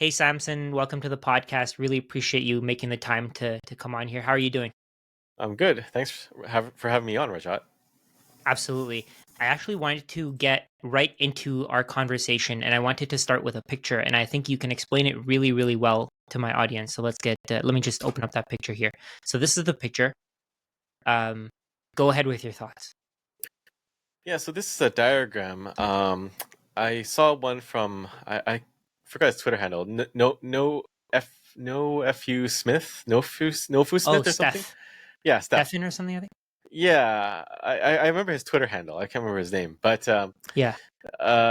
Hey, Samson, welcome to the podcast. Really appreciate you making the time to come on here. How are you doing? I'm good. Thanks for having me on, Rajat. Absolutely. I actually wanted to get right into our conversation, and I wanted to start with a picture, and I think you can explain it really, really well to my audience. So let me just open up that picture here. So this is the picture. Um, Go ahead with your thoughts. Yeah, so this is a diagram. I saw one from I forgot his Twitter handle. No fu Smith, no fu Oh, Smith or something. Steph. Yeah, Steph. Stefan or something, I think? Yeah, I remember his Twitter handle. I can't remember his name, but Yeah.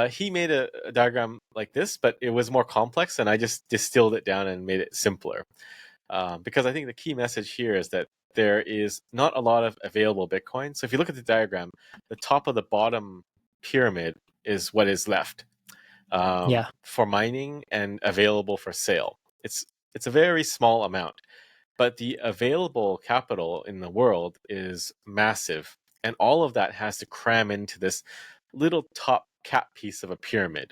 he made a diagram like this, but it was more complex, and I just distilled it down and made it simpler. Because I think the key message here is that there is not a lot of available Bitcoin. So if you look at the diagram, the top of the bottom pyramid is what is left Yeah. for mining and available for sale. It's a very small amount, but the available capital in the world is massive, and all of that has to cram into this little top cap piece of a pyramid.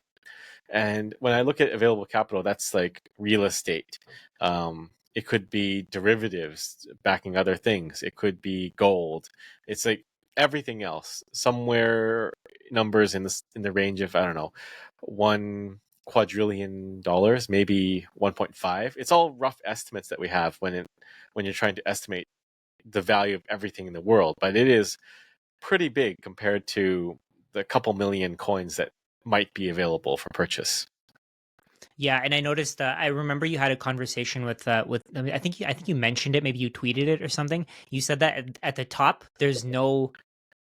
And when I look at available capital, that's like real estate. It could be derivatives backing other things. It could be gold. It's like everything else. Somewhere numbers in the range of, I don't know, $1 quadrillion, maybe 1.5. It's all rough estimates that we have when you're trying to estimate the value of everything in the world. But it is pretty big compared to the couple million coins that might be available for purchase. Yeah, and I noticed. I remember you had a conversation with. I mean, I think you mentioned it. Maybe you tweeted it or something. You said that at the top, there's no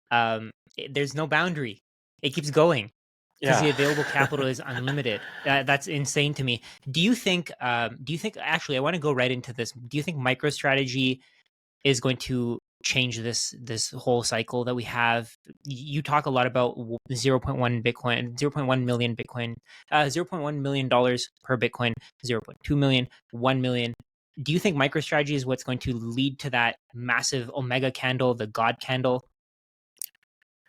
boundary. It keeps going because Yeah. the available capital is unlimited. That's insane to me. Do you think? Actually, I want to go right into this. Do you think MicroStrategy is going to change this whole cycle that we have? You talk a lot about 0.1 Bitcoin, 0.1 million Bitcoin, 0.1 million dollars per Bitcoin, 0.2 million, 1 million. Do you think MicroStrategy is what's going to lead to that massive Omega candle, the God candle?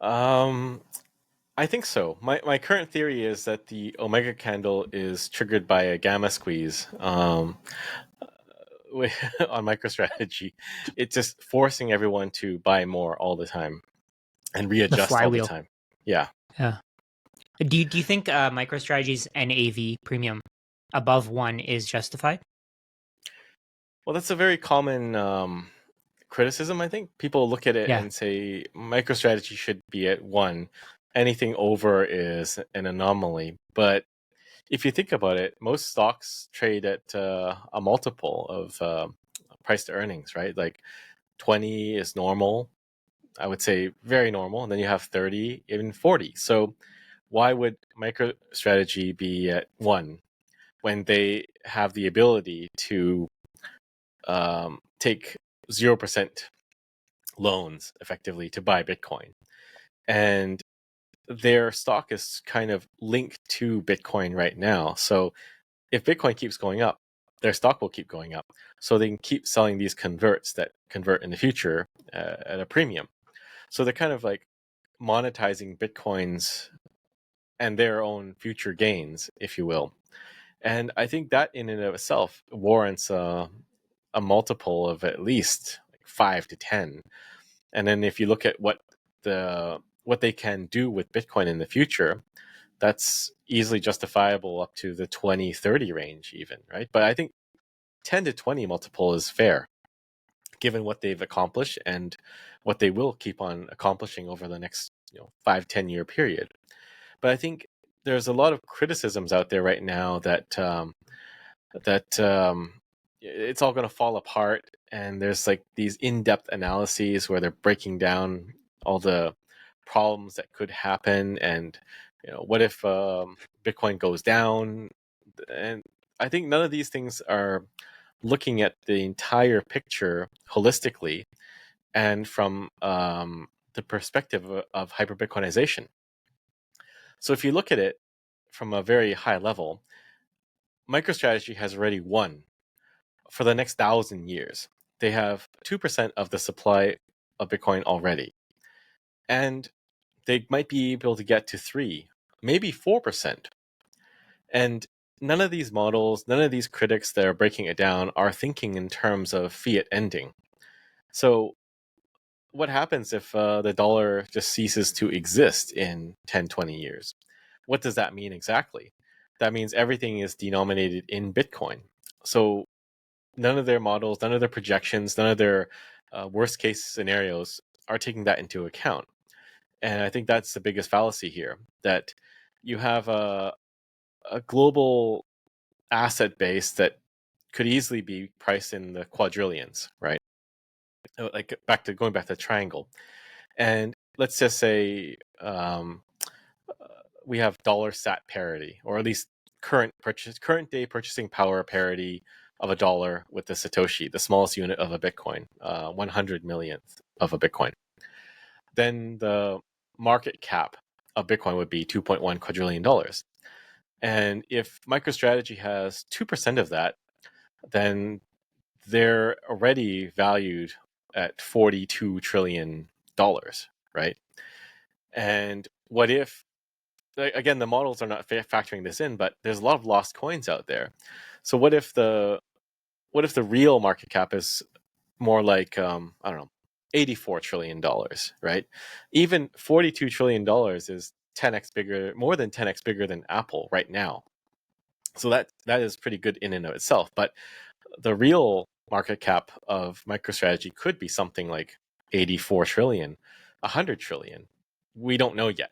um, I think so. My current theory is that the Omega candle is triggered by a gamma squeeze on MicroStrategy. It's just forcing everyone to buy more all the time and The readjust all the flywheel. time. Yeah. Yeah. Do you think MicroStrategy's NAV premium above one is justified? Well, that's a very common criticism, I think. People look at it Yeah. and say MicroStrategy should be at 1. Anything over is an anomaly. But if you think about it, most stocks trade at a multiple of price to earnings, right? Like 20 is normal. I would say very normal. And then you have 30, even 40. So why would MicroStrategy be at 1 when they have the ability to take 0% loans effectively to buy Bitcoin? And their stock is kind of linked to Bitcoin right now. So if Bitcoin keeps going up, their stock will keep going up. So they can keep selling these converts that convert in the future at a premium. So they're kind of like monetizing Bitcoins and their own future gains, if you will. And I think that in and of itself warrants a multiple of at least like 5 to 10. And then if you look at what they can do with Bitcoin in the future, that's easily justifiable up to the 20-30 range even, right? But I think 10 to 20 multiple is fair given what they've accomplished and what they will keep on accomplishing over the next 5-10 year period. But I think there's a lot of criticisms out there right now that it's all going to fall apart, and there's like these in-depth analyses where they're breaking down all the problems that could happen, and what if Bitcoin goes down? And I think none of these things are looking at the entire picture holistically and from the perspective of hyper Bitcoinization. So if you look at it from a very high level, MicroStrategy has already won for the next 1,000 years. They have 2% of the supply of Bitcoin already. And they might be able to get to 3, maybe 4%. And none of these models, none of these critics that are breaking it down are thinking in terms of fiat ending. So what happens if the dollar just ceases to exist in 10, 20 years? What does that mean exactly? That means everything is denominated in Bitcoin. So none of their models, none of their projections, none of their worst case scenarios are taking that into account. And I think that's the biggest fallacy here, that you have a global asset base that could easily be priced in the quadrillions, right? Like going back to the triangle. And let's just say we have dollar sat parity, or at least current day purchasing power parity of a dollar with the Satoshi, the smallest unit of a Bitcoin, 100 millionth of a Bitcoin. Then the market cap of Bitcoin would be $2.1 quadrillion. And if MicroStrategy has 2% of that, then they're already valued at $42 trillion, right? And what if, again, the models are not factoring this in, but there's a lot of lost coins out there. So what if the real market cap is more like I don't know, $84 trillion, right? Even $42 trillion is 10x bigger, more than 10x bigger than Apple right now. So that is pretty good in and of itself. But the real market cap of MicroStrategy could be something like 84 trillion, 100 trillion. We don't know yet.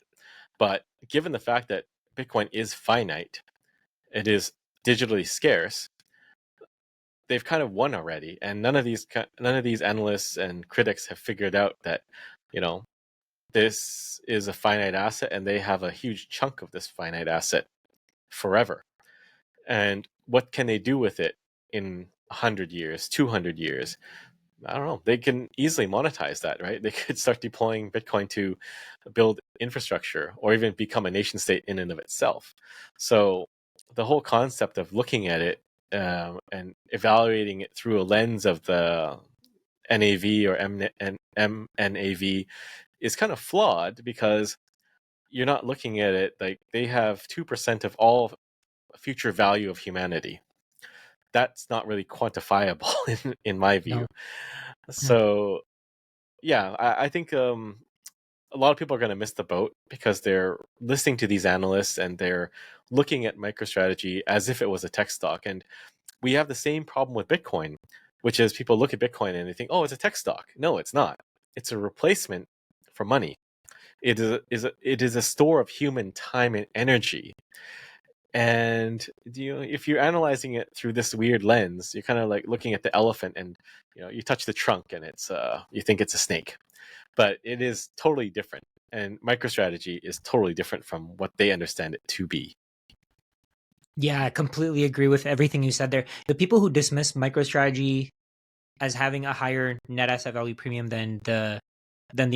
But given the fact that Bitcoin is finite, it is digitally scarce, they've kind of won already. And none of these analysts and critics have figured out that, this is a finite asset and they have a huge chunk of this finite asset forever. And what can they do with it in 100 years, 200 years? I don't know. They can easily monetize that, right? They could start deploying Bitcoin to build infrastructure or even become a nation state in and of itself. So the whole concept of looking at it and evaluating it through a lens of the NAV or MNAV is kind of flawed, because you're not looking at it like they have 2% of all future value of humanity. That's not really quantifiable in my view. No. So yeah, I think a lot of people are going to miss the boat because they're listening to these analysts and they're looking at MicroStrategy as if it was a tech stock. And we have the same problem with Bitcoin, which is people look at Bitcoin and they think, oh, it's a tech stock. No, it's not. It's a replacement for money. It is a store of human time and energy. And if you're analyzing it through this weird lens, you're kind of like looking at the elephant, and you touch the trunk and it's you think it's a snake, but it is totally different. And MicroStrategy is totally different from what they understand it to be. Yeah, I completely agree with everything you said there. The people who dismiss MicroStrategy as having a higher net asset value premium than the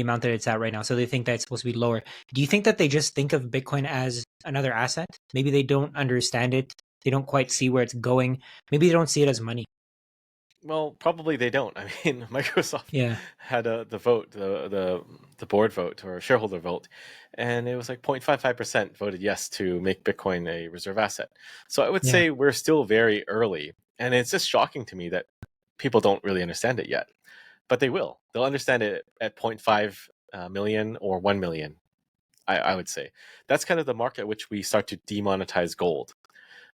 amount that it's at right now, so they think that it's supposed to be lower. Do you think that they just think of Bitcoin as another asset? Maybe they don't understand it. They don't quite see where it's going. Maybe they don't see it as money. Well, probably they don't. I mean, Microsoft Yeah. had the vote, the board vote or shareholder vote, and it was like 0.55% voted yes to make Bitcoin a reserve asset. So I would Yeah. say we're still very early, and it's just shocking to me that people don't really understand it yet. But they will. They'll understand it at 0.5 million or 1 million, I would say. That's kind of the market at which we start to demonetize gold.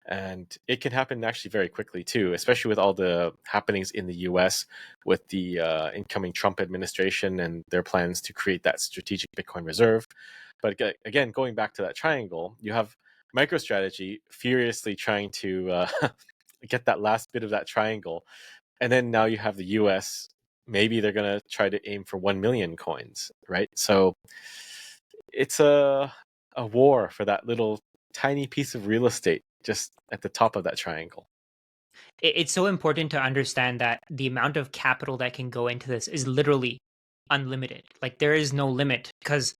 And it can happen actually very quickly too, especially with all the happenings in the US with the incoming Trump administration and their plans to create that strategic Bitcoin reserve. But again, going back to that triangle, you have MicroStrategy furiously trying to get that last bit of that triangle. And then now you have the US, maybe they're going to try to aim for 1 million coins, right? So it's a war for that little tiny piece of real estate just at the top of that triangle. It's so important to understand that the amount of capital that can go into this is literally unlimited. Like there is no limit because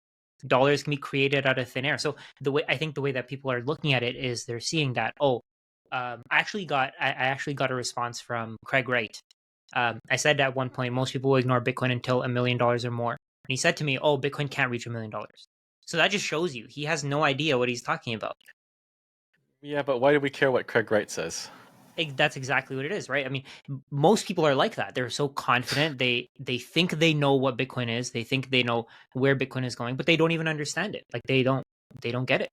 dollars can be created out of thin air. So the way that people are looking at it is they're seeing that, I actually got a response from Craig Wright. I said at one point most people will ignore Bitcoin until $1 million or more, and he said to me, "Oh, Bitcoin can't reach $1 million." So that just shows you he has no idea what he's talking about. Yeah, but why do we care what Craig Wright says? That's exactly what it is, right? I mean, most people are like that. They're so confident. They think they know what Bitcoin is. They think they know where Bitcoin is going, but they don't even understand it. Like they don't get it.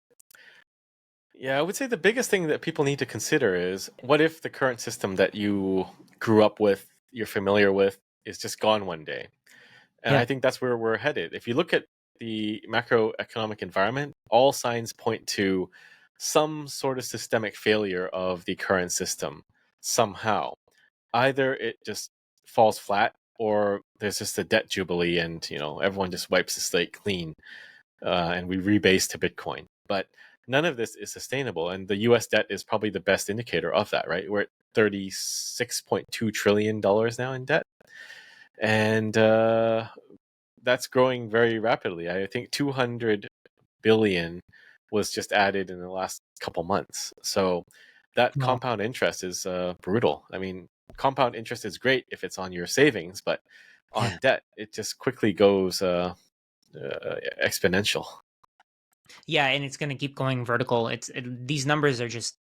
Yeah, I would say the biggest thing that people need to consider is what if the current system that you grew up with, you're familiar with, is just gone one day? And I Yeah. think that's where we're headed. If you look at the macroeconomic environment, all signs point to some sort of systemic failure of the current system somehow. Either it just falls flat or there's just a debt jubilee and everyone just wipes the slate clean and we rebase to Bitcoin. But none of this is sustainable. And the US debt is probably the best indicator of that, right? We're at $36.2 trillion now in debt. And that's growing very rapidly. I think 200 billion was just added in the last couple months. So that Wow. compound interest is brutal. I mean, compound interest is great if it's on your savings, but Yeah. on debt, it just quickly goes exponential. Yeah, and it's going to keep going vertical. These numbers are just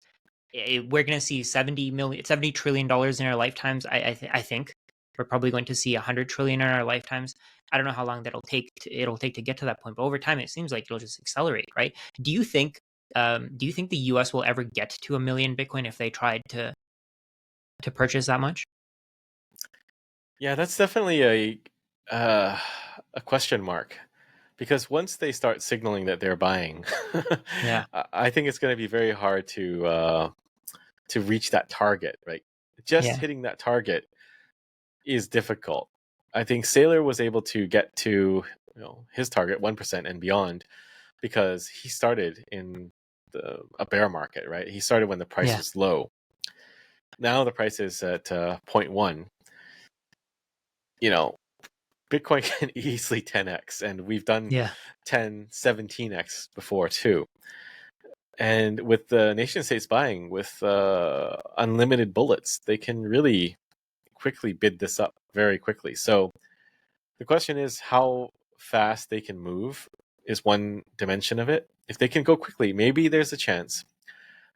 we're going to see 70 trillion dollars in our lifetimes. I think we're probably going to see 100 trillion in our lifetimes. I don't know how long it'll take to get to that point, but over time it seems like it'll just accelerate, right? Do you think the US will ever get to a million Bitcoin if they tried to purchase that much? Yeah, that's definitely uh, a question mark because once they start signaling that they're buying, Yeah. I think it's going to be very hard to reach that target. Right, just Yeah. hitting that target is difficult. I think Saylor was able to get to his target 1% and beyond because he started in a bear market. Right, he started when the price Yeah. was low. Now the price is at zero point 0.1. You know, Bitcoin can easily 10x, and we've done Yeah. 10, 17x before too. And with the nation states buying with unlimited bullets, they can really quickly bid this up very quickly. So the question is how fast they can move is one dimension of it. If they can go quickly, maybe there's a chance.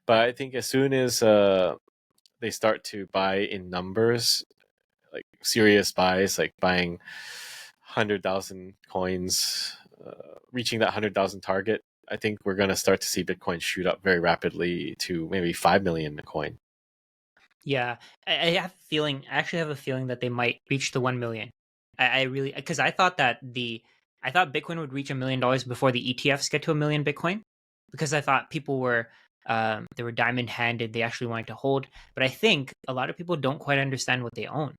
But I think as soon as they start to buy in numbers, like serious buys, like buying 100,000 coins, reaching that 100,000 target, I think we're going to start to see Bitcoin shoot up very rapidly to maybe 5 million a coin. Yeah, I have a feeling. I actually have a feeling that they might reach the 1 million. I really because I thought Bitcoin would reach $1 million before the ETFs get to 1 million Bitcoin, because I thought people were they were diamond handed. They actually wanted to hold, but I think a lot of people don't quite understand what they own.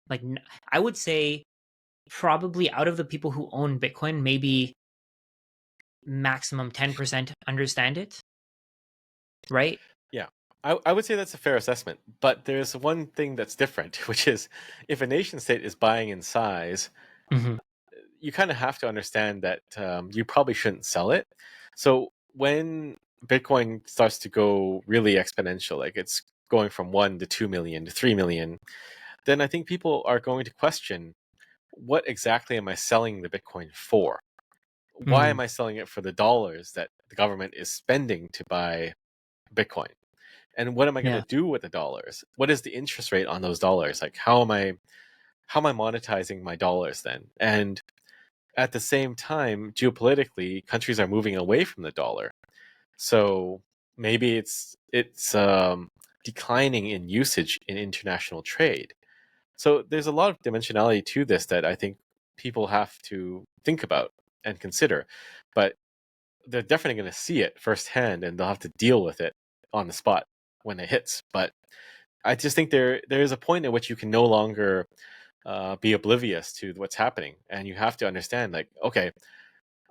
Like I would say probably out of the people who own Bitcoin, maybe maximum 10% understand it, right? Yeah, I would say that's a fair assessment. But there's one thing that's different, which is if a nation state is buying in size, Hmm. you kind of have to understand that you probably shouldn't sell it. So when Bitcoin starts to go really exponential, like it's going from 1 to 2 million to 3 million, then I think people are going to question what exactly am I selling the Bitcoin for? Why am Mm, I selling it for the dollars that the government is spending to buy Bitcoin? And what am I going to yeah, do with the dollars? What is the interest rate on those dollars? Like how am I monetizing my dollars then? And at the same time, geopolitically, countries are moving away from the dollar. So maybe it's declining in usage in international trade. So there's a lot of dimensionality to this that I think people have to think about and consider. But they're definitely going to see it firsthand and they'll have to deal with it on the spot when it hits. But I just think there is a point at which you can no longer be oblivious to what's happening, and you have to understand, like, okay,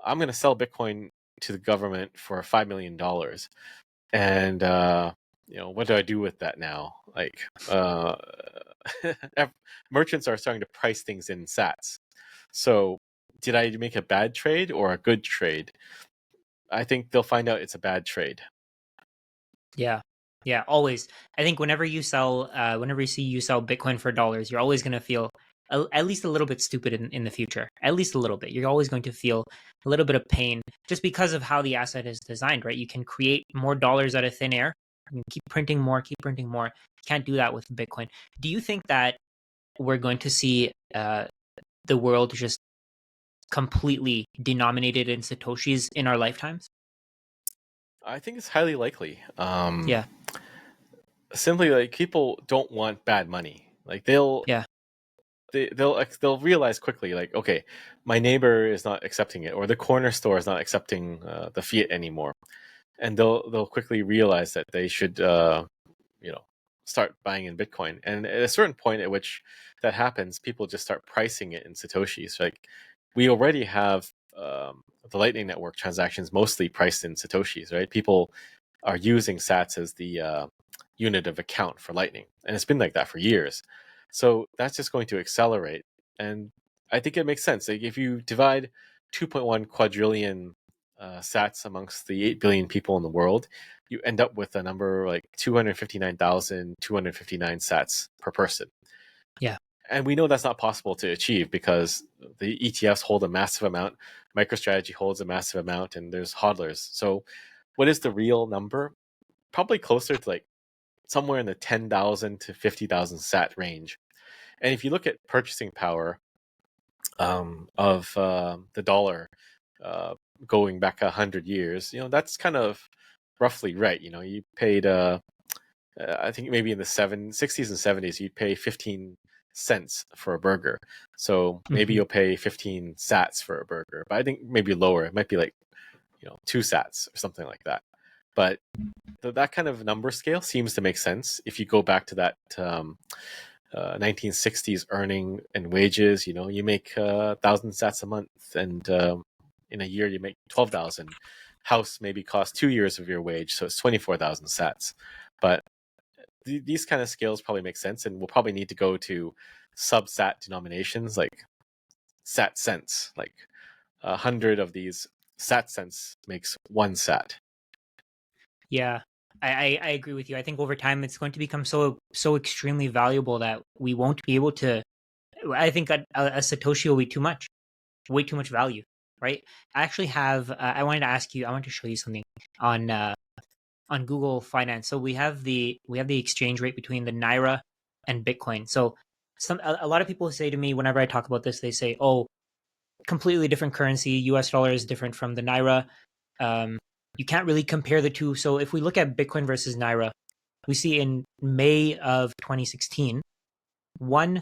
I'm going to sell Bitcoin to the government for $5 million, and what do I do with that now? Like, merchants are starting to price things in Sats. So, did I make a bad trade or a good trade? I think they'll find out it's a bad trade. yeah, yeah. Always, I think whenever you see you sell Bitcoin for dollars, you're always going to feel at least a little bit stupid in the future. At least a little bit. You're always going to feel a little bit of pain just because of how the asset is designed, right? You can create more dollars out of thin air, You keep printing more, keep printing more. Can't do that with Bitcoin. Do you think that we're going to see the world just completely denominated in Satoshis in our lifetimes? I think it's highly likely. Yeah, Simply like people don't want bad money. Like they'll yeah. they, they'll they'll realize quickly, like, okay, my neighbor is not accepting it, or the corner store is not accepting the fiat anymore, and they'll quickly realize that they should you know start buying in Bitcoin. And at a certain point at which that happens, people just start pricing it in Satoshis. Like we already have the Lightning Network transactions mostly priced in Satoshis, right? People are using Sats as the unit of account for Lightning, and it's been like that for years. So that's just going to accelerate, and I think it makes sense. Like if you divide 2.1 quadrillion Sats amongst the 8 billion people in the world, you end up with a number like 259,259 Sats per person. Yeah. And we know that's not possible to achieve because the ETFs hold a massive amount, MicroStrategy holds a massive amount, and there's hodlers. So what is the real number? Probably closer to like somewhere in the 10,000 to 50,000 Sat range. And if you look at purchasing power of the dollar uh, going back 100 years, that's kind of roughly right. You paid, I think maybe in the 60s and 70s, you'd pay 15 cents for a burger. So maybe Hmm. you'll pay 15 Sats for a burger, but I think maybe lower. It might be like 2 Sats or something like that. But that kind of number scale seems to make sense if you go back to that 1960s earning and wages. You make 1,000 Sats a month, and in a year you make 12,000. House maybe costs 2 years of your wage, so it's 24,000 Sats. But these kind of scales probably make sense, and we'll probably need to go to sub-Sat denominations like Sat cents. Like 100 of these Sat cents makes 1 Sat. Yeah, I agree with you. I think over time it's going to become so extremely valuable that we won't be able to. I think a Satoshi will be too much, way too much value, right? I actually have. I wanted to ask you. I want to show you something on Google Finance. So we have the exchange rate between the naira and Bitcoin. So a lot of people say to me whenever I talk about this, they say, "Oh, completely different currency. U.S. dollar is different from the naira. Um, you can't really compare the two." So if we look at Bitcoin versus naira, we see in May of 2016, one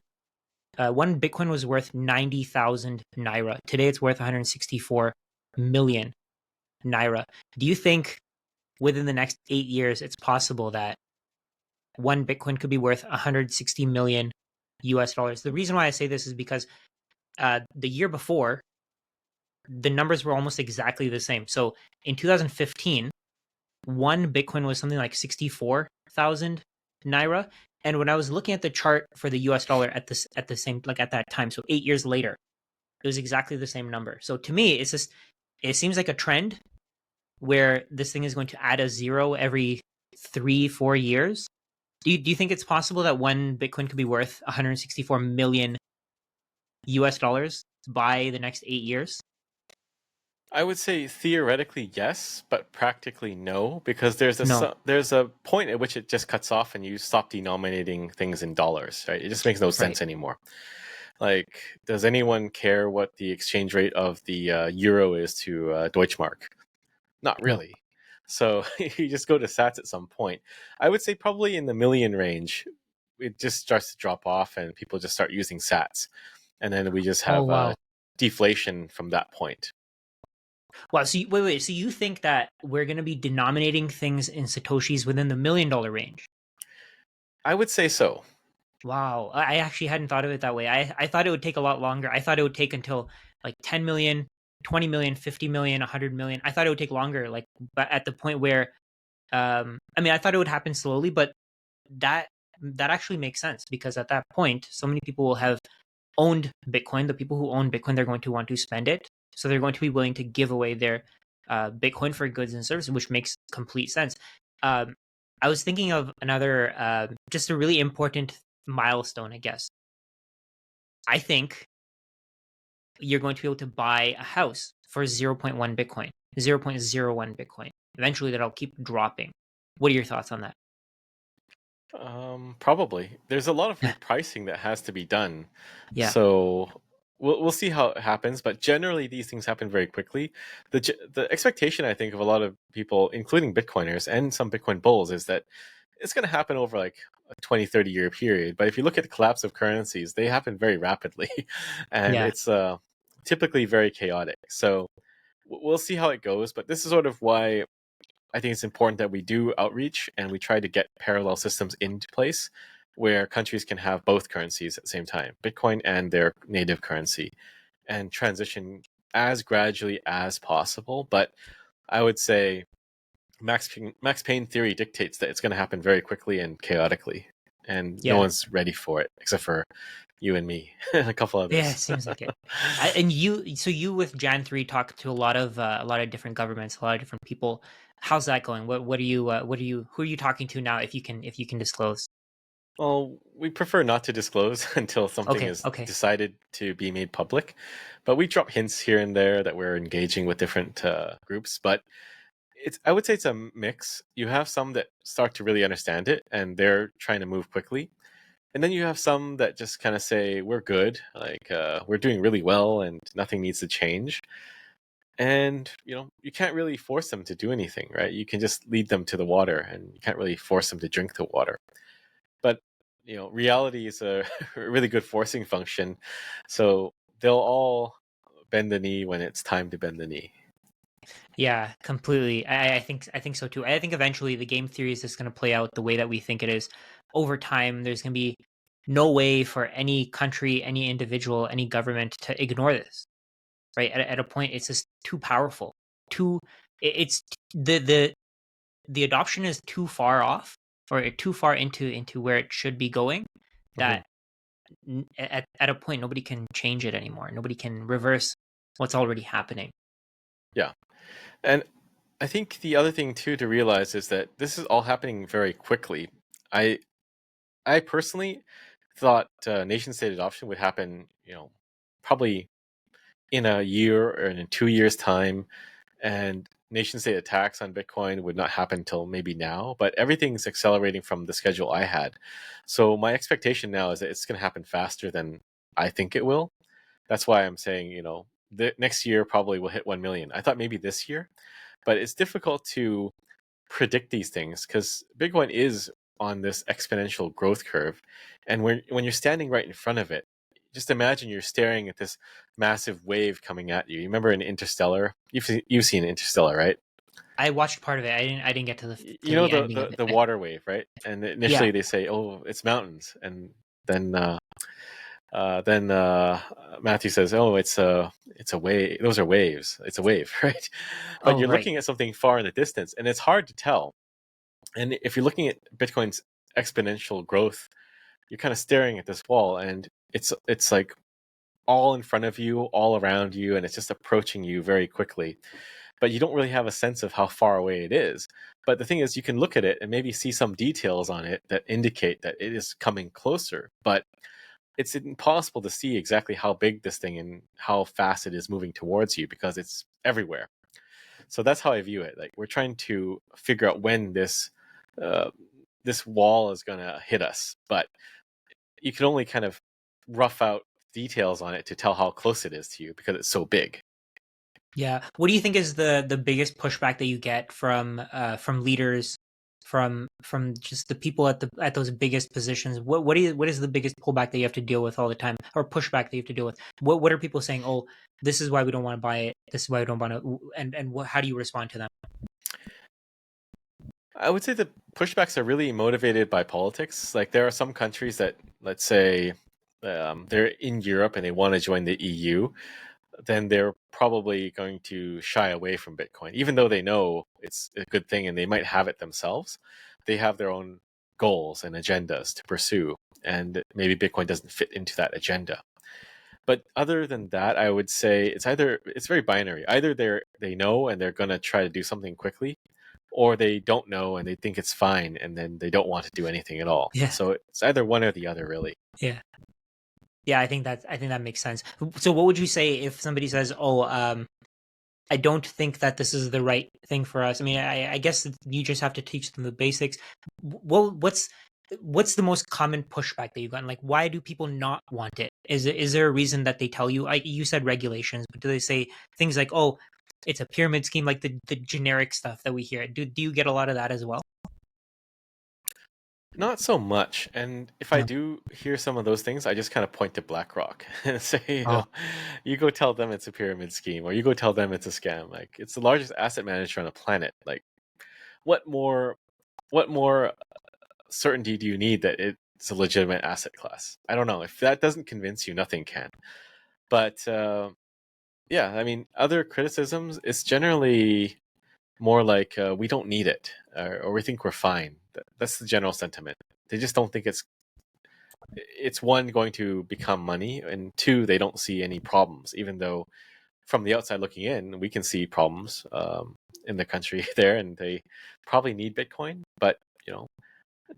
one Bitcoin was worth 90,000 naira. Today it's worth 164 million naira. Do you think within the next 8 years it's possible that one Bitcoin could be worth 160 million US dollars? The reason why I say this is because the year before, the numbers were almost exactly the same. So in 2015, one Bitcoin was something like 64,000 naira. And when I was looking at the chart for the US dollar at the same, like at that time, so 8 years later, it was exactly the same number. So to me, it seems like a trend where this thing is going to add a zero every 3-4 years. Do you think it's possible that one Bitcoin could be worth 164 million US dollars by the next 8 years? I would say theoretically yes, but practically no, because No. there's a point at which it just cuts off and you stop denominating things in dollars, right? It just makes no Right. sense anymore. Like, does anyone care what the exchange rate of the euro is to Deutschmark? Not No. really. So you just go to Sats at some point. I would say probably in the million range, it just starts to drop off and people just start using Sats, and then we just Oh have wow. deflation from that point. Wow. So wait. So you think that we're going to be denominating things in satoshis within the $1 million range? I would say so. Wow. I actually hadn't thought of it that way. I thought it would take a lot longer. I thought it would take until like 10 million, 20 million, 50 million, 100 million. I thought it would take longer. Like, but at the point where, I mean, I thought it would happen slowly, but that that actually makes sense because at that point, so many people will have owned Bitcoin. The people who own Bitcoin, they're going to want to spend it, so they're going to be willing to give away their Bitcoin for goods and services, which makes complete sense. Um, I was thinking of another, just a really important milestone, I guess. I think you're going to be able to buy a house for zero point 0.1 Bitcoin, 0.01 Bitcoin. Eventually, that'll keep dropping. What are your thoughts on that? Probably. There's a lot of repricing that has to be done. Yeah. So we'll see how it happens, but generally these things happen very quickly. The expectation I think of a lot of people, including Bitcoiners and some Bitcoin bulls, is that it's going to happen over like a 20, 30-year period. But if you look at the collapse of currencies, they happen very rapidly and Yeah. it's typically very chaotic. So we'll see how it goes, but this is sort of why I think it's important that we do outreach and we try to get parallel systems into place where countries can have both currencies at the same time, Bitcoin and their native currency, and transition as gradually as possible. But I would say Max Payne theory dictates that it's going to happen very quickly and chaotically, and no Yeah. one's ready for it except for you and me and a couple Yeah, it others. seems like it. And you with Jan 3 talk to a lot of different governments, a lot of different people. How's that going? Who are you talking to now? If you can disclose. Well, we prefer not to disclose until something Okay, is okay, decided to be made public, but we drop hints here and there that we're engaging with different groups. But I would say it's a mix. You have some that start to really understand it and they're trying to move quickly, and then you have some that just kind of say we're good, like we're doing really well and nothing needs to change. And you can't really force them to do anything, right? You can just lead them to the water, and you can't really force them to drink the water. But reality is a really good forcing function, so they'll all bend the knee when it's time to bend the knee. yeah, completely. I think so too. I think eventually the game theory is just going to play out the way that we think it is. Over time, there's going to be no way for any country, any individual, any government to ignore this. Right at a point, it's just too powerful. Too, it's the adoption is too far off or too far into where it should be going Hmm. that at a point nobody can change it anymore. Nobody can reverse what's already happening. Yeah, and I think the other thing too to realize is that this is all happening very quickly. I I personally thought nation state adoption would happen, probably in a year or in 2 years' time, and nation state attacks on Bitcoin would not happen until maybe now. But everything's accelerating from the schedule I had. So my expectation now is that it's going to happen faster than I think it will. That's why I'm saying, the next year probably will hit 1 million. I thought maybe this year, but it's difficult to predict these things because Bitcoin is on this exponential growth curve. And when you're standing right in front of it, just imagine you're staring at this massive wave coming at you. You remember in Interstellar? You've seen Interstellar, right? I watched part of it. I didn't get to You to know the the, ending of the it. the water wave, right? And Yeah. initially they say, "Oh, it's mountains," and then then Matthew says, "Oh, it's a wave. Those are waves. It's a wave, right?" But Oh, you're right. looking at something far in the distance, and it's hard to tell. And if you're looking at Bitcoin's exponential growth, you're kind of staring at this wall, and it's like all in front of you, all around you, and it's just approaching you very quickly. But you don't really have a sense of how far away it is. But the thing is, you can look at it and maybe see some details on it that indicate that it is coming closer. But it's impossible to see exactly how big this thing and how fast it is moving towards you because it's everywhere. So that's how I view it. Like we're trying to figure out when uh, this wall is going to hit us, but you can only kind of rough out details on it to tell how close it is to you because it's so big. Yeah. What do you think is the biggest pushback that you get from leaders, from just the people at those biggest positions? What is the biggest pullback that you have to deal with all the time, or pushback that you have to deal with? What are people saying? Oh, this is why we don't want to buy it. This is why we don't want to. And how do you respond to them? I would say the pushbacks are really motivated by politics. Like there are some countries that, let's say, they're in Europe and they want to join the EU, then they're probably going to shy away from Bitcoin, even though they know it's a good thing and they might have it themselves. They have their own goals and agendas to pursue, and maybe Bitcoin doesn't fit into that agenda. But other than that, I would say it's very binary. Either they know and they're gonna try to do something quickly, or they don't know and they think it's fine and then they don't want to do anything at all. Yeah. So it's either one or the other, really. Yeah. Yeah. I think that makes sense. So, what would you say if somebody says, "Oh, I don't think that this is the right thing for us. I mean, I guess you just have to teach them the basics. Well, what's the most common pushback that you've gotten? Like, why do people not want it? Is there a reason that they tell you? You said regulations, but do they say things like, "Oh, it's a pyramid scheme," like the generic stuff that we hear? Do you get a lot of that as well? Not so much. And if I No. do hear some of those things, I just kind of point to BlackRock and say, Oh, you go tell them it's a pyramid scheme, or you go tell them it's a scam. Like, it's the largest asset manager on the planet. Like, what more, what more certainty do you need that it's a legitimate asset class? I don't know. If that doesn't convince you, nothing can. But yeah, I mean, other criticisms, it's generally more like we don't need it, or we think we're fine. That's the general sentiment. They just don't think it's one, going to become money, and two, they don't see any problems, even though from the outside looking in we can see problems in the country there, and they probably need Bitcoin, but you know,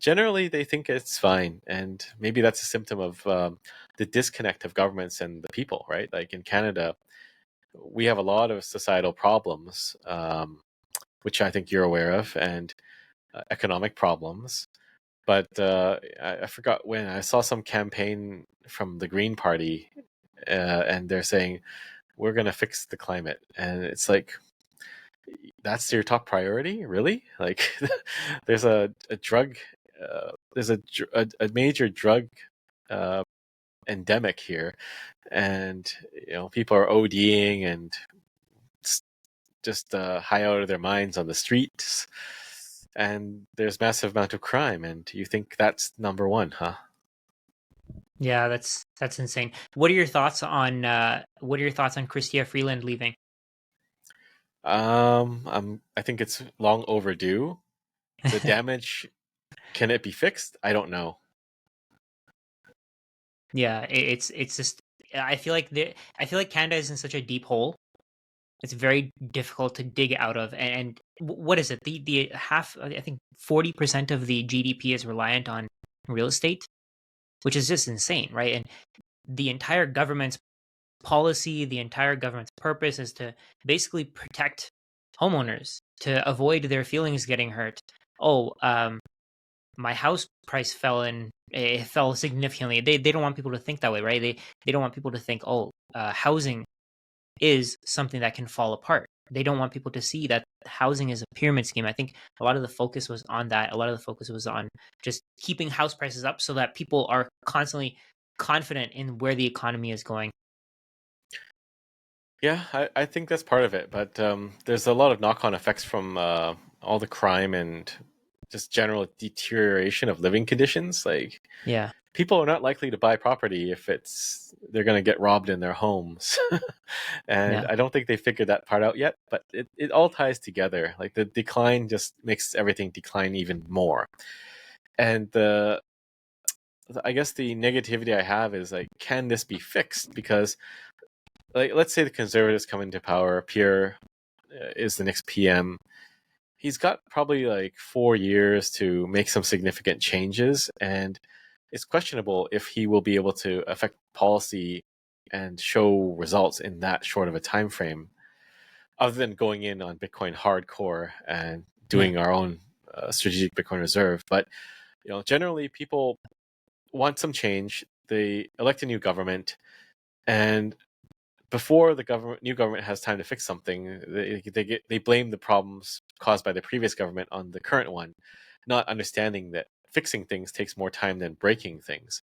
generally they think it's fine. And maybe that's a symptom of the disconnect of governments and the people, right? Like in Canada, we have a lot of societal problems, which I think you're aware of, and economic problems. But I forgot when I saw some campaign from the Green Party, and they're saying we're going to fix the climate, and it's like, that's your top priority, really? Like, there's a drug, a major drug uh, endemic here, and people are ODing and just high out of their minds on the streets, and there's massive amount of crime, and you think that's number one, huh? yeah, that's insane. What are your thoughts on Chrystia Freeland leaving? I think it's long overdue. The damage, can it be fixed? I don't know. Yeah, it's just I feel like Canada is in such a deep hole. It's very difficult to dig out of. And what is it? The half, I think 40% of the GDP is reliant on real estate, which is just insane, right? And the entire government's policy, the entire government's purpose is to basically protect homeowners, to avoid their feelings getting hurt. Oh, my house price fell and it fell significantly. They don't want people to think that way, right? They don't want people to think, oh, housing is something that can fall apart. They don't want people to see that housing is a pyramid scheme. I think a lot of the focus was on that. A lot of the focus was on just keeping house prices up so that people are constantly confident in where the economy is going. Yeah, I think that's part of it, but there's a lot of knock-on effects from all the crime and just general deterioration of living conditions. Like, Yeah. people are not likely to buy property if they're going to get robbed in their homes. And Yeah. I don't think they figured that part out yet, but it all ties together. Like, the decline just makes everything decline even more. And I guess the negativity I have is, like, can this be fixed? Because, like, let's say the conservatives come into power, Pierre is the next PM. He's got probably like 4 years to make some significant changes, and it's questionable if he will be able to affect policy and show results in that short of a time frame, other than going in on Bitcoin hardcore and Yeah. doing our own strategic Bitcoin reserve. But generally, people want some change. They elect a new government, and before the new government has time to fix something, they blame the problems caused by the previous government on the current one, not understanding that fixing things takes more time than breaking things.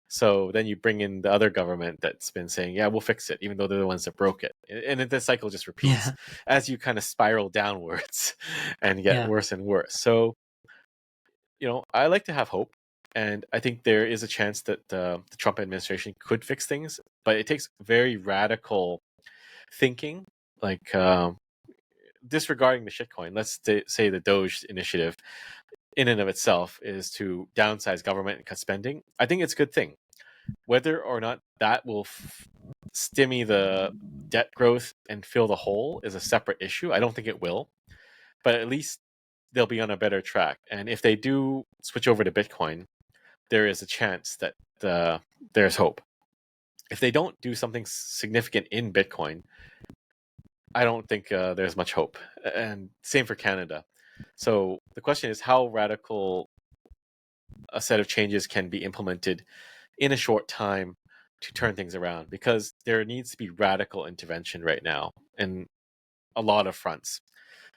So then you bring in the other government that's been saying, "Yeah, we'll fix it," even though they're the ones that broke it, and then the cycle just repeats Yeah. as you kind of spiral downwards and get Yeah. worse and worse. So I like to have hope, and I think there is a chance that the Trump administration could fix things, but it takes very radical thinking, like disregarding the shitcoin. Let's say the Doge initiative in and of itself is to downsize government and cut spending. I think it's a good thing. Whether or not that will stimmy the debt growth and fill the hole is a separate issue. I don't think it will, but at least they'll be on a better track. And if they do switch over to Bitcoin, there is a chance that there's hope. If they don't do something significant in Bitcoin, I don't think there's much hope. And same for Canada. So the question is how radical a set of changes can be implemented in a short time to turn things around, because there needs to be radical intervention right now in a lot of fronts.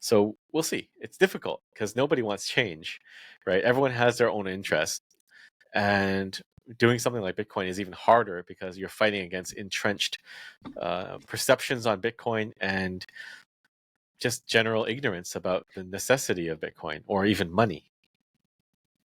So we'll see. It's difficult because nobody wants change, right? Everyone has their own interests. And doing something like Bitcoin is even harder because you're fighting against entrenched perceptions on Bitcoin and just general ignorance about the necessity of Bitcoin or even money.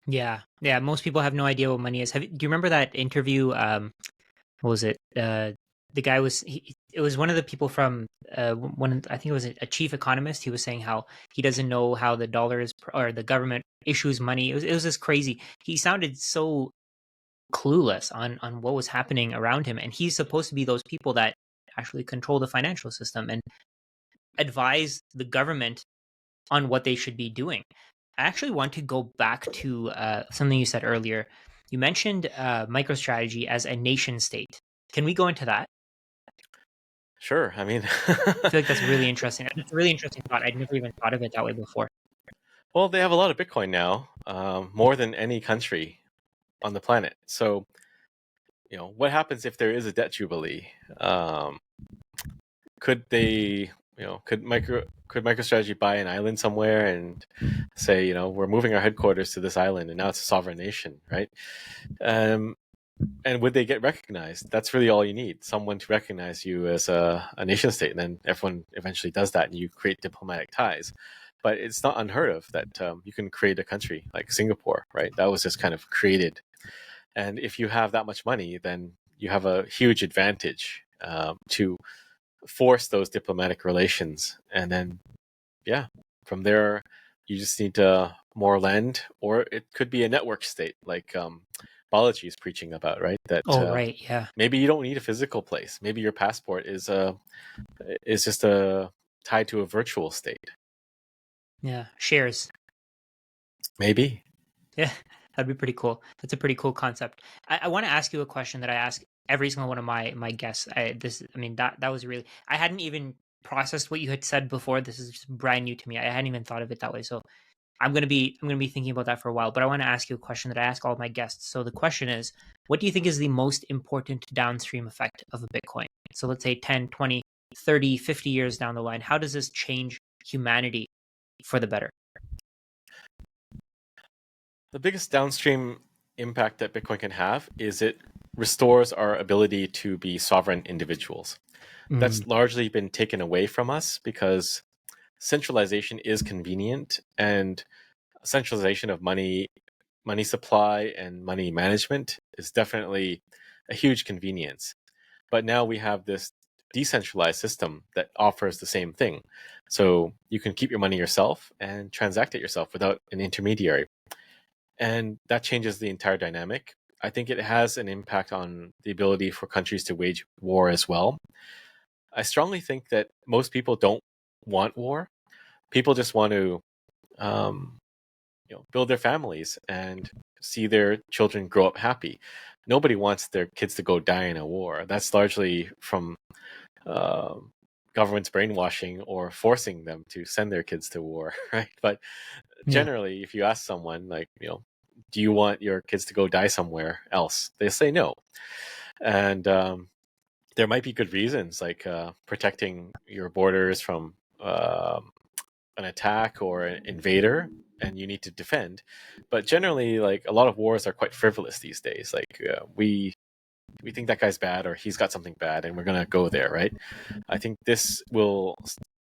Yeah, yeah. Most people have no idea what money is. Do you remember that interview? What was it? The guy it was one of the people from I think it was a chief economist. He was saying how he doesn't know how the dollar is or the government issues money. It was just crazy. He sounded so clueless on what was happening around him, and he's supposed to be those people that actually control the financial system and advise the government on what they should be doing. I actually want to go back to something you said earlier. You mentioned MicroStrategy as a nation state. Can we go into that? Sure. I mean, I feel like that's really interesting. It's a really interesting thought. I'd never even thought of it that way before. well, they have a lot of Bitcoin now, more than any country on the planet. So, what happens if there is a debt jubilee? Could they, could MicroStrategy buy an island somewhere and say, we're moving our headquarters to this island and now it's a sovereign nation, right? And would they get recognized? That's really all you need, someone to recognize you as a nation state, and then everyone eventually does that and you create diplomatic ties. But it's not unheard of that you can create a country like Singapore, right? That was just kind of created. And if you have that much money, then you have a huge advantage to force those diplomatic relations. And then, yeah, from there, you just need more land, or it could be a network state like Balaji is preaching about, right? That Oh, right. Yeah. maybe you don't need a physical place. Maybe your passport is just tied to a virtual state. Yeah. Shares. Maybe. Yeah. That'd be pretty cool. That's a pretty cool concept. I want to ask you a question that I ask every single one of my guests. That was really, I hadn't even processed what you had said before. This is just brand new to me. I hadn't even thought of it that way. So I'm gonna be thinking about that for a while. But I want to ask you a question that I ask all of my guests. So the question is, what do you think is the most important downstream effect of a Bitcoin? So let's say 10, 20, 30, 50 years down the line, how does this change humanity for the better? The biggest downstream impact that Bitcoin can have is it restores our ability to be sovereign individuals. That's largely been taken away from us because centralization is convenient, and centralization of money supply and money management is definitely a huge convenience. But now we have this decentralized system that offers the same thing. So you can keep your money yourself and transact it yourself without an intermediary. And that changes the entire dynamic. I think it has an impact on the ability for countries to wage war as well. I strongly think that most people don't want war. People just want to um, build their families and see their children grow up happy. Nobody wants their kids to go die in a war. That's largely from uh, government's brainwashing or forcing them to send their kids to war, right? But Yeah. generally, if you ask someone like, do you want your kids to go die somewhere else? They say no. And there might be good reasons, like protecting your borders from an attack or an invader, and you need to defend. But generally, like, a lot of wars are quite frivolous these days. Like we think that guy's bad or he's got something bad, and we're gonna go there, right? I think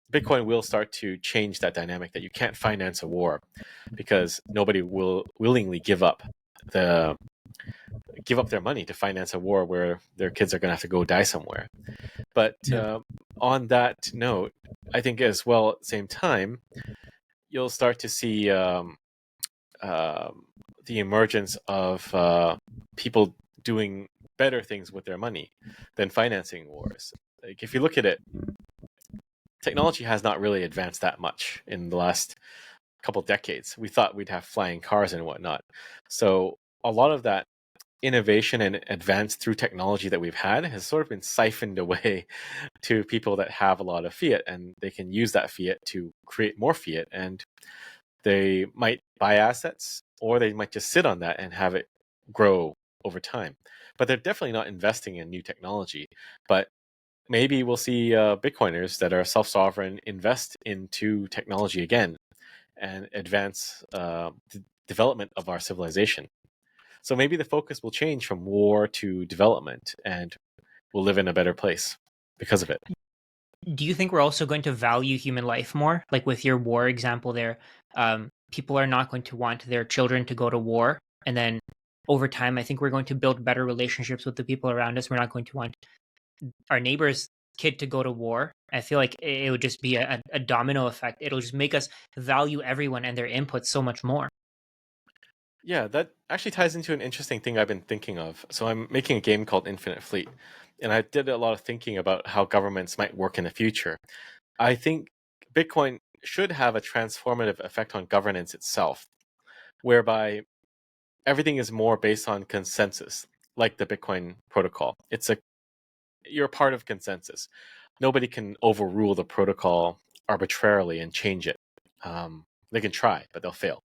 Bitcoin will start to change that dynamic, that you can't finance a war because nobody will willingly the give up their money to finance a war where their kids are going to have to go die somewhere. But Yeah. on that note, I think as well at the same time, you'll start to see the emergence of people doing better things with their money than financing wars. Like, if you look at it, technology has not really advanced that much in the last couple decades. We thought we'd have flying cars and whatnot. So a lot of that innovation and advance through technology that we've had has sort of been siphoned away to people that have a lot of fiat, and they can use that fiat to create more fiat, and they might buy assets or they might just sit on that and have it grow over time. But they're definitely not investing in new technology. But maybe we'll see Bitcoiners that are self-sovereign invest into technology again and advance the development of our civilization. So maybe the focus will change from war to development, and we'll live in a better place because of it. Do you think we're also going to value human life more? Like with your war example there, people are not going to want their children to go to war. And then over time, I think we're going to build better relationships with the people around us. We're not going to want our neighbor's kid to go to war. I feel like it would just be a domino effect. It'll just make us value everyone and their input so much more. Yeah, that actually ties into an interesting thing I've been thinking of. So I'm making a game called Infinite Fleet, and I did a lot of thinking about how governments might work in the future. I think Bitcoin should have a transformative effect on governance itself, whereby everything is more based on consensus, like the Bitcoin protocol. You're part of consensus. Nobody can overrule the protocol arbitrarily and change it. They can try, but they'll fail.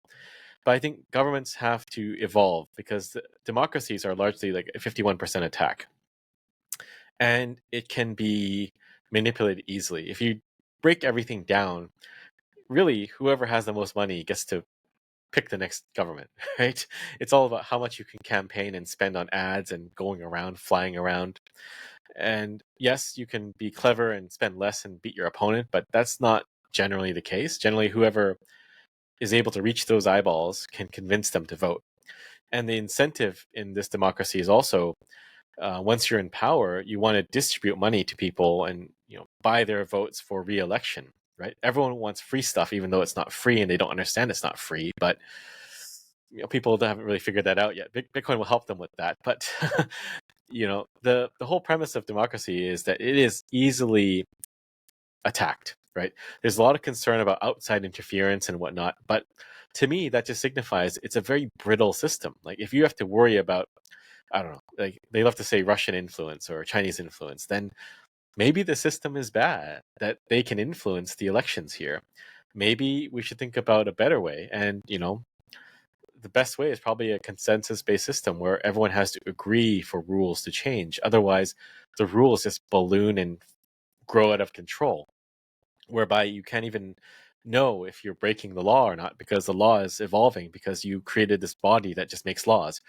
But I think governments have to evolve because democracies are largely like a 51% attack. And it can be manipulated easily. If you break everything down, really, whoever has the most money gets to pick the next government, right? It's all about how much you can campaign and spend on ads and going around, flying around. And yes, you can be clever and spend less and beat your opponent, but that's not generally the case. Generally, whoever is able to reach those eyeballs can convince them to vote. And the incentive in this democracy is also once you're in power, you want to distribute money to people and buy their votes for re-election. Right? Everyone wants free stuff, even though it's not free, and they don't understand it's not free. But people haven't really figured that out yet. Bitcoin will help them with that. But the whole premise of democracy is that it is easily attacked. Right? There's a lot of concern about outside interference and whatnot, but to me, that just signifies it's a very brittle system. Like if you have to worry about, I don't know, like they love to say Russian influence or Chinese influence, then maybe the system is bad, that they can influence the elections here. Maybe we should think about a better way. And, the best way is probably a consensus-based system where everyone has to agree for rules to change. Otherwise, the rules just balloon and grow out of control, whereby you can't even know if you're breaking the law or not because the law is evolving because you created this body that just makes laws.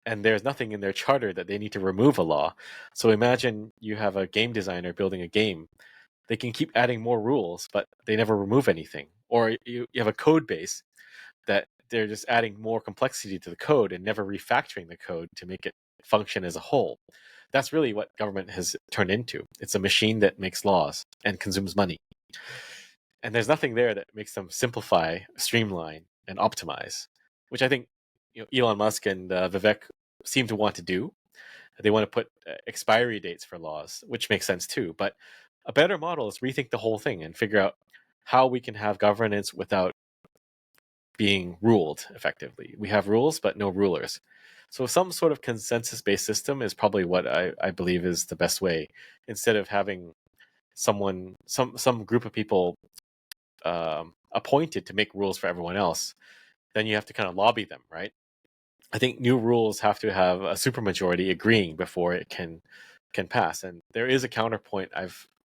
And there's nothing in their charter that they need to remove a law. So imagine you have a game designer building a game. They can keep adding more rules, but they never remove anything. Or you have a code base that they're just adding more complexity to the code and never refactoring the code to make it function as a whole. That's really what government has turned into. It's a machine that makes laws and consumes money. And there's nothing there that makes them simplify, streamline, and optimize, which I think Elon Musk and Vivek seem to want to do. They want to put expiry dates for laws, which makes sense too. But a better model is rethink the whole thing and figure out how we can have governance without being ruled effectively. We have rules, but no rulers. So some sort of consensus-based system is probably what I believe is the best way, instead of having some group of people appointed to make rules for everyone else. Then you have to kind of lobby them, right? I think new rules have to have a supermajority agreeing before it can pass. And there is a counterpoint.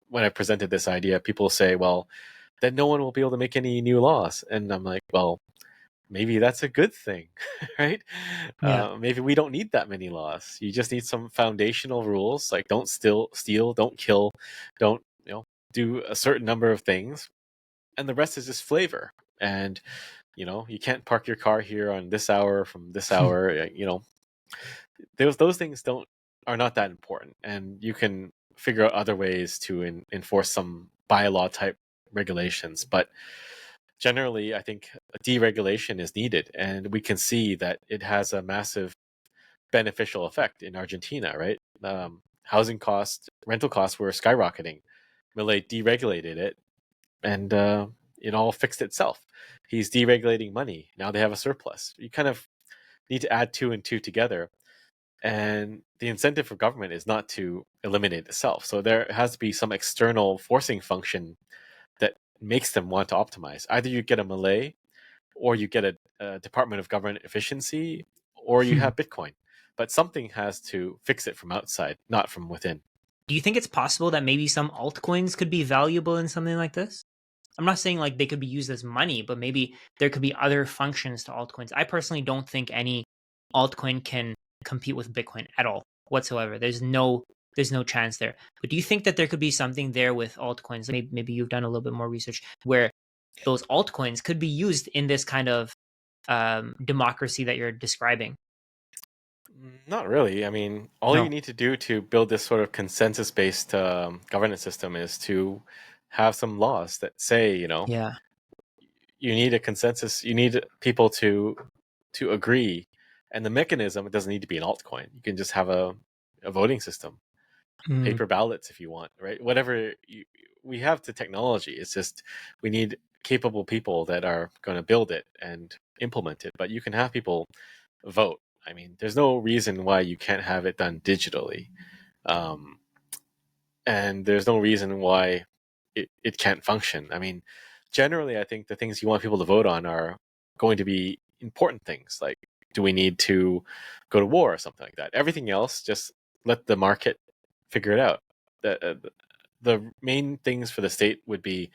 When I presented this idea, people say, well, then no one will be able to make any new laws. And I'm like, well, maybe that's a good thing, right? Yeah. Maybe we don't need that many laws. You just need some foundational rules, like don't steal, don't kill, don't do a certain number of things, and the rest is just flavor. And you can't park your car here on this hour from this hour. Those things are not that important, and you can figure out other ways to enforce some bylaw type regulations. But generally, I think deregulation is needed, and we can see that it has a massive beneficial effect in Argentina, right? Housing costs, rental costs were skyrocketing. Milei deregulated it, and it all fixed itself. He's deregulating money. Now they have a surplus. You kind of need to add two and two together. And the incentive for government is not to eliminate itself. So there has to be some external forcing function that makes them want to optimize. Either you get a Malay, or you get a Department of Government Efficiency, or you have Bitcoin. But something has to fix it from outside, not from within. Do you think it's possible that maybe some altcoins could be valuable in something like this? I'm not saying like they could be used as money, but maybe there could be other functions to altcoins. I personally don't think any altcoin can compete with Bitcoin at all whatsoever. There's no chance there. But do you think that there could be something there with altcoins? Maybe you've done a little bit more research where those altcoins could be used in this kind of democracy that you're describing. Not really. I mean, all No. you need to do to build this sort of consensus-based governance system is to have some laws that say, Yeah. you need a consensus. You need people to agree, and the mechanism, it doesn't need to be an altcoin. You can just have a voting system, Mm. paper ballots if you want, right? Whatever we have the technology. It's just we need capable people that are going to build it and implement it. But you can have people vote. I mean, there's no reason why you can't have it done digitally. Um, and there's no reason why it can't function. I mean, generally, I think the things you want people to vote on are going to be important things, like do we need to go to war or something like that. Everything else, just let the market figure it out. The main things for the state would be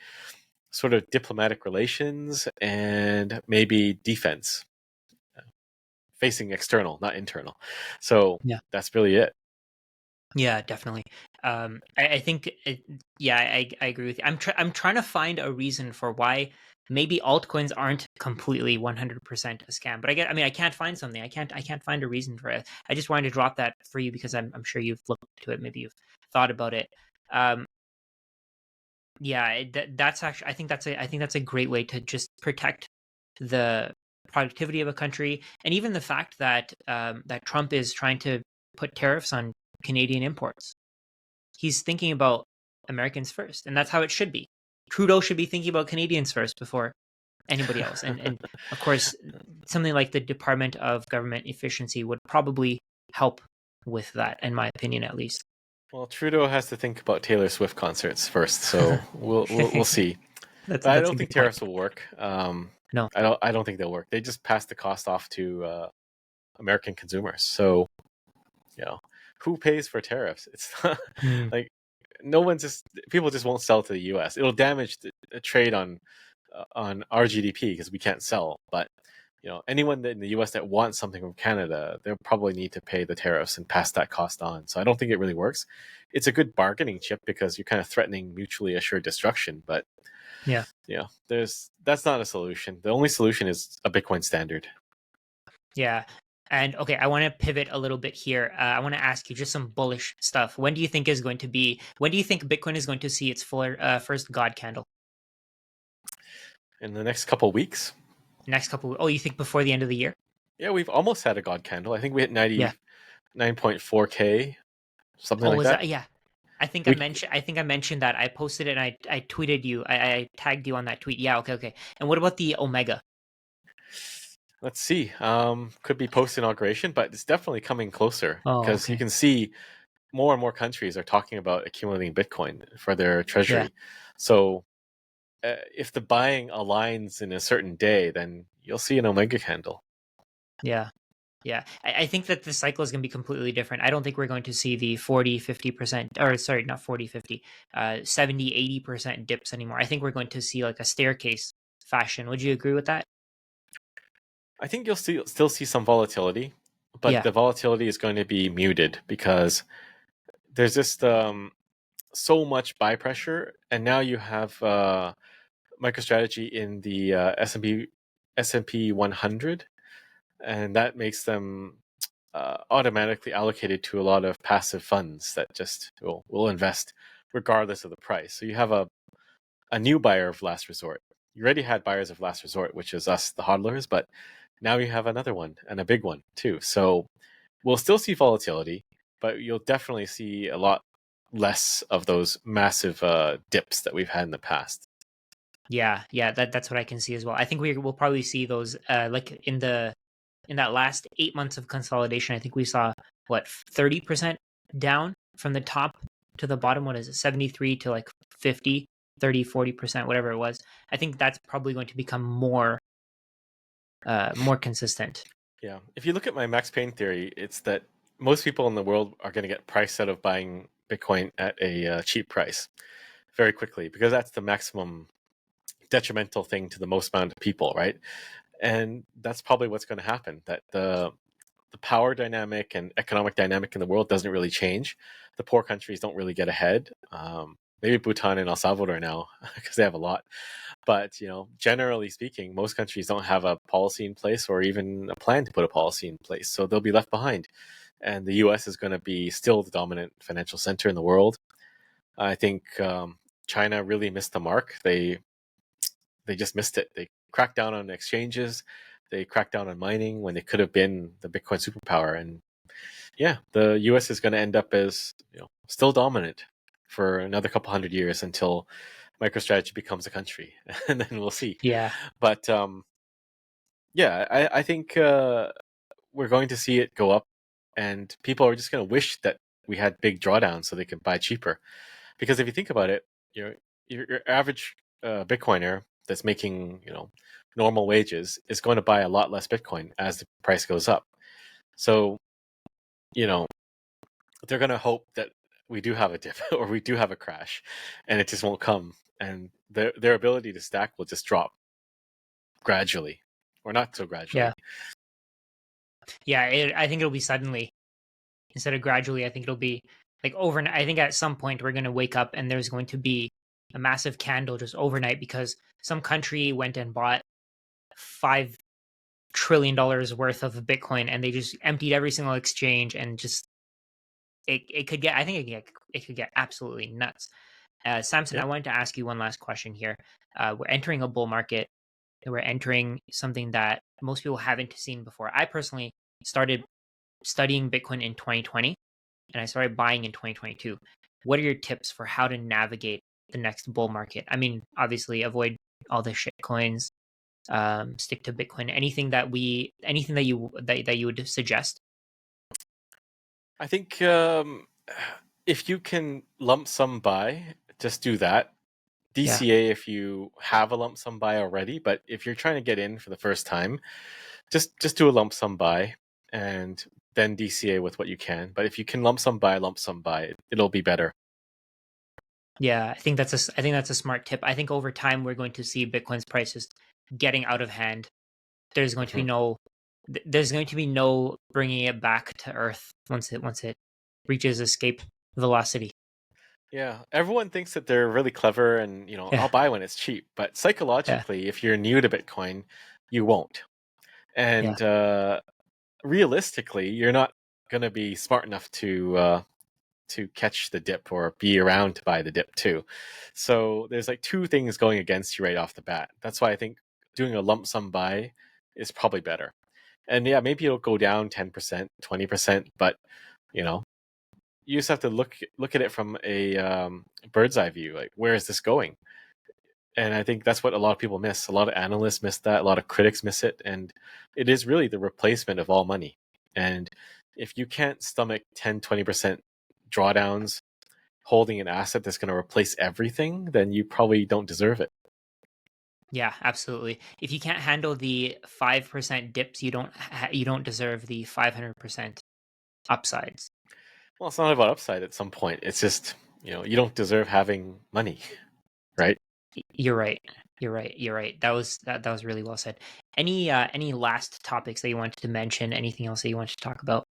sort of diplomatic relations and maybe defense, facing external, not internal. So Yeah. that's really it. Yeah, definitely. I think, yeah, I agree with you. I'm trying to find a reason for why maybe altcoins aren't completely 100% a scam. But I mean, I can't find something. I can't find a reason for it. I just wanted to drop that for you because I'm sure you've looked into it. Maybe you've thought about it. Um, yeah, that's actually, I think that's a great way to just protect the productivity of a country, and even the fact that that Trump is trying to put tariffs on Canadian imports. He's thinking about Americans first, and that's how it should be. Trudeau should be thinking about Canadians first before anybody else. And of course, something like the Department of Government Efficiency would probably help with that, in my opinion, at least. Well, Trudeau has to think about Taylor Swift concerts first, so we'll see. But I That's a don't think good point. tariffs will work. No. I don't think they'll work. They just pass the cost off to American consumers. So who pays for tariffs? It's not, Mm, like no one just people just won't sell to the U.S. It'll damage the trade on our GDP because we can't sell. But anyone in the U.S. that wants something from Canada, they'll probably need to pay the tariffs and pass that cost on. So I don't think it really works. It's a good bargaining chip because you're kind of threatening mutually assured destruction. But yeah. that's not a solution. The only solution is a Bitcoin standard. Yeah. And okay, I want to pivot a little bit here. I want to ask you just some bullish stuff. When do you think Bitcoin is going to see its first God candle? In the next couple weeks, Next couple. Oh, you think before the end of the year? yeah, we've almost had a God candle. I think we hit Yeah. 99.4K, something Oh, like was that. that? Yeah. We I think I mentioned that. I posted it and I tweeted you. I tagged you on that tweet. Yeah, okay, okay. And what about the Omega? Let's see. Could be post inauguration, but it's definitely coming closer Oh, because you okay. can see more and more countries are talking about accumulating Bitcoin for their Yeah. treasury. So if the buying aligns in a certain day, then you'll see an Omega candle. Yeah. Yeah. I think that the cycle is going to be completely different. I don't think we're going to see the 40, 50%, or sorry, not 40, 50, 70, 80% dips anymore. I think we're going to see like a staircase fashion. Would you agree with that? I think you'll still see some volatility, but Yeah. the volatility is going to be muted because there's just so much buy pressure, and now you have MicroStrategy in the S&P 100, and that makes them automatically allocated to a lot of passive funds that just will invest regardless of the price. So you have a new buyer of last resort. You already had buyers of last resort, which is us, the hodlers, but now you have another one and a big one too. So we'll still see volatility, but you'll definitely see a lot less of those massive dips that we've had in the past. Yeah. Yeah. That's what I can see as well. I think we will probably see those like in that last 8 months of consolidation. I think we saw what, 30% down from the top to the bottom. What is it? 73 to like 50, 30, 40%, whatever it was. I think that's probably going to become more consistent. Yeah. If you look at my Max Payne theory, it's that most people in the world are going to get priced out of buying Bitcoin at a cheap price very quickly, because that's the maximum detrimental thing to the most amount of people, right? And that's probably what's going to happen, that the power dynamic and economic dynamic in the world doesn't really change. The poor countries don't really get ahead. Maybe Bhutan and El Salvador now, because they have a lot. But generally speaking, most countries don't have a policy in place or even a plan to put a policy in place, so they'll be left behind. And the U.S. is going to be still the dominant financial center in the world. I think China really missed the mark. They just missed it. They cracked down on exchanges. They cracked down on mining when they could have been the Bitcoin superpower. And yeah, the U.S. is going to end up as still dominant for another couple hundred years until MicroStrategy becomes a country, and then we'll see. Yeah. But yeah, I think we're going to see it go up, and people are just going to wish that we had big drawdowns so they could buy cheaper. Because if you think about it, your average Bitcoiner that's making normal wages is going to buy a lot less Bitcoin as the price goes up. So they're going to hope that we do have a dip or we do have a crash, and it just won't come, and their ability to stack will just drop gradually, or not so gradually. Yeah, I think it'll be suddenly instead of gradually. I think it'll be like overnight. I think at some point we're going to wake up and there's going to be a massive candle just overnight because some country went and bought $5 trillion worth of Bitcoin and they just emptied every single exchange, and just it could get. I think it could get absolutely nuts. Samson, Yep. I wanted to ask you one last question here. We're entering a bull market. We're entering something that most people haven't seen before. I personally started studying Bitcoin in 2020 and I started buying in 2022. What are your tips for how to navigate the next bull market? I mean, obviously avoid all the shit coins, stick to Bitcoin. Anything that you would suggest? I think if you can lump sum buy, just do that. Yeah. DCA if you have a lump sum buy already, but if you're trying to get in for the first time, just do a lump sum buy and then DCA with what you can. But if you can lump sum buy, it'll be better. Yeah, I think that's a smart tip. I think over time we're going to see Bitcoin's prices getting out of hand. There's going to be Mhm. there's going to be no bringing it back to earth once it reaches escape velocity. Yeah, everyone thinks that they're really clever and, Yeah. I'll buy when it's cheap. But Yeah. psychologically, if you're new to Bitcoin, you won't. Yeah. And realistically, you're not going to be smart enough to catch the dip or be around to buy the dip too. So there's like two things going against you right off the bat. That's why I think doing a lump sum buy is probably better. And yeah, maybe it'll go down 10%, 20%, but you know, you just have to look at it from a bird's eye view. Like, where is this going? And I think that's what a lot of people miss. A lot of analysts miss that. A lot of critics miss it. And it is really the replacement of all money. And if you can't stomach 10, 20% drawdowns holding an asset that's going to replace everything, then you probably don't deserve it. Yeah, absolutely. If you can't handle the 5% dips, you don't deserve the 500% upsides. Well, it's not about upside at some point. It's just, you don't deserve having money, right? You're right. You're right. You're right. That was really well said. Any last topics that you wanted to mention? Anything else that you wanted to talk about?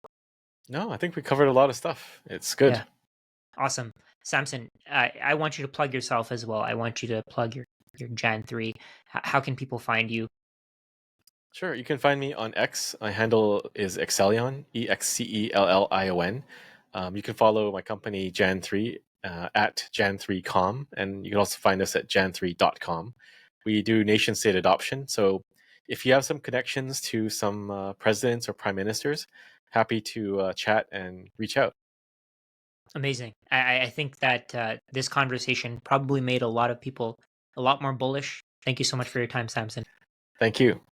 No, I think we covered a lot of stuff. It's good. Yeah. Awesome. Samson, I want you to plug yourself as well. I want you to plug your Jan 3. How can people find you? Sure, you can find me on X. My handle is Excelion, EXCELLION. You can follow my company Jan3 at Jan3com, and you can also find us at jan3.com. We do nation state adoption, so if you have some connections to some presidents or prime ministers, happy to chat and reach out. Amazing. I think that this conversation probably made a lot of people a lot more bullish. Thank you so much for your time, Samson. Thank you.